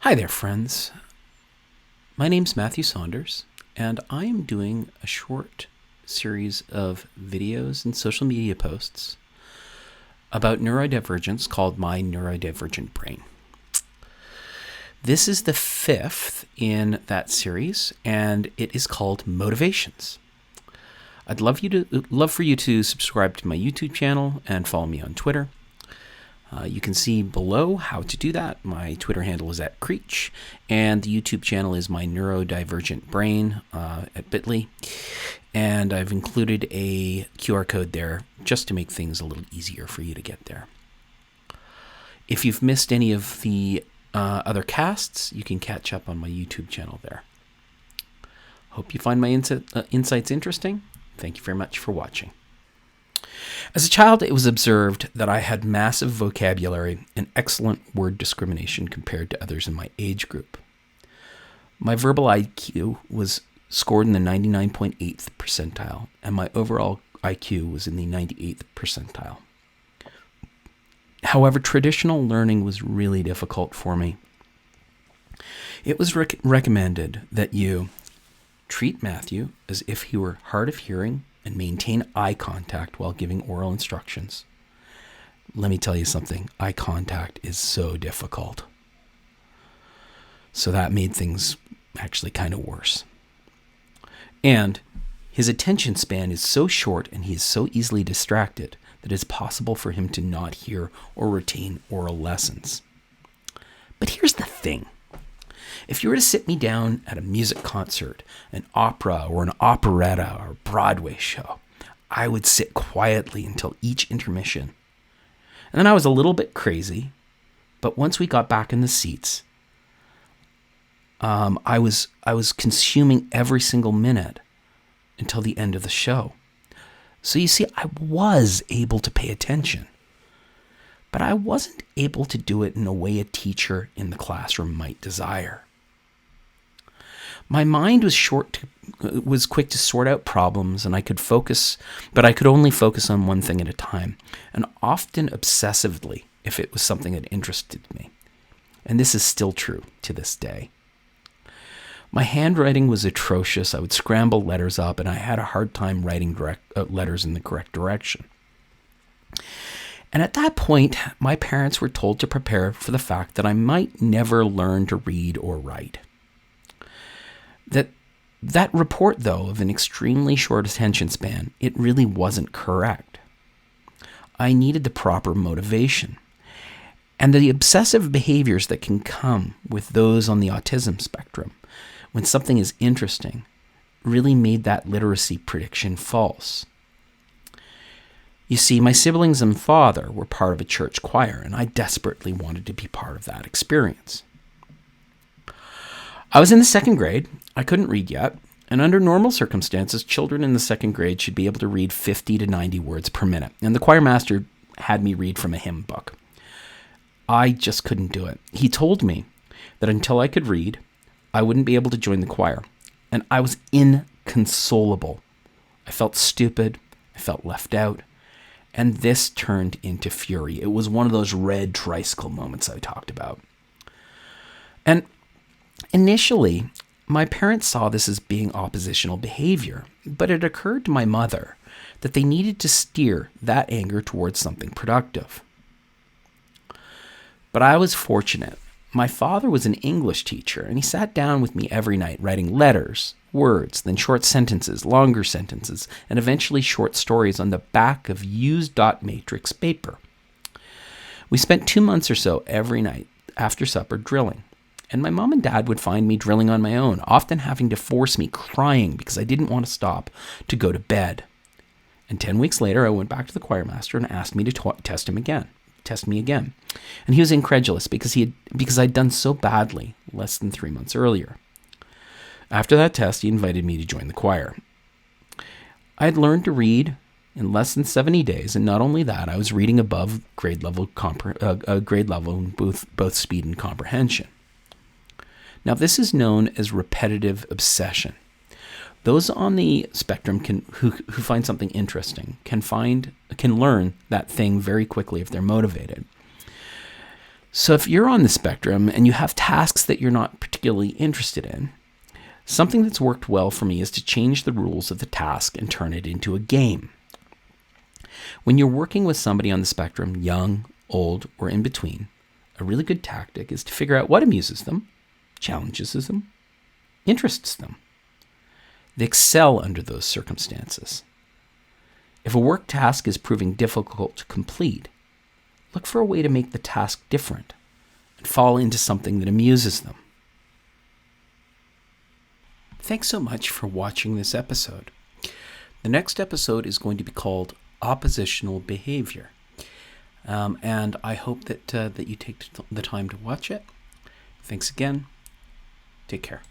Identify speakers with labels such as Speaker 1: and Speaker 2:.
Speaker 1: Hi there, friends. My name's Matthew Saunders, and I am doing a short series of videos and social media posts about neurodivergence called My Neurodivergent Brain. This is the fifth in that series, and it is called Motivations. I'd love for you to subscribe to my YouTube channel and follow me on Twitter. You can see below how to do that. My Twitter handle is @Creech, and the YouTube channel is My Neurodivergent Brain at bit.ly. And I've included a QR code there just to make things a little easier for you to get there. If you've missed any of the other casts, you can catch up on my YouTube channel there. Hope you find my insights interesting. Thank you very much for watching. As a child, it was observed that I had massive vocabulary and excellent word discrimination compared to others in my age group. My verbal IQ was scored in the 99.8th percentile, and my overall IQ was in the 98th percentile. However, traditional learning was really difficult for me. It was recommended that you treat Matthew as if he were hard of hearing and maintain eye contact while giving oral instructions. Let me tell you something, eye contact is so difficult. So that made things actually kind of worse. And his attention span is so short and he is so easily distracted that it's possible for him to not hear or retain oral lessons. But here's the thing. If you were to sit me down at a music concert, an opera or an operetta or Broadway show, I would sit quietly until each intermission. And then I was a little bit crazy, but once we got back in the seats, I was consuming every single minute until the end of the show. So you see, I was able to pay attention, but I wasn't able to do it in a way a teacher in the classroom might desire. My mind was quick to sort out problems, and I could focus, but I could only focus on one thing at a time, and often obsessively if it was something that interested me. And this is still true to this day. My handwriting was atrocious. I would scramble letters up, and I had a hard time writing letters in the correct direction. And at that point, my parents were told to prepare for the fact that I might never learn to read or write. That report, though, of an extremely short attention span, it really wasn't correct. I needed the proper motivation. And the obsessive behaviors that can come with those on the autism spectrum, when something is interesting, really made that literacy prediction false. You see, my siblings and father were part of a church choir, and I desperately wanted to be part of that experience. I was in the second grade. I couldn't read yet, and under normal circumstances, children in the second grade should be able to read 50 to 90 words per minute, and the choir master had me read from a hymn book. I just couldn't do it. He told me that until I could read, I wouldn't be able to join the choir, and I was inconsolable. I felt stupid. I felt left out, and this turned into fury. It was one of those red tricycle moments I talked about. And initially, my parents saw this as being oppositional behavior, but it occurred to my mother that they needed to steer that anger towards something productive. But I was fortunate. My father was an English teacher, and he sat down with me every night writing letters, words, then short sentences, longer sentences, and eventually short stories on the back of used dot matrix paper. We spent 2 months or so every night after supper drilling. And my mom and dad would find me drilling on my own, often having to force me, crying because I didn't want to stop, to go to bed. And 10 weeks later, I went back to the choir master and asked me to test me again. And he was incredulous because I'd done so badly less than 3 months earlier. After that test, he invited me to join the choir. I had learned to read in less than 70 days, and not only that, I was reading above grade level in both speed and comprehension. Now, this is known as repetitive obsession. Those on the spectrum who find something interesting can learn that thing very quickly if they're motivated. So if you're on the spectrum and you have tasks that you're not particularly interested in, something that's worked well for me is to change the rules of the task and turn it into a game. When you're working with somebody on the spectrum, young, old, or in between, a really good tactic is to figure out what amuses them, challenges them, interests them. They excel under those circumstances. If a work task is proving difficult to complete, look for a way to make the task different and fall into something that amuses them. Thanks so much for watching this episode. The next episode is going to be called Oppositional Behavior. And I hope that you take the time to watch it. Thanks again. Take care.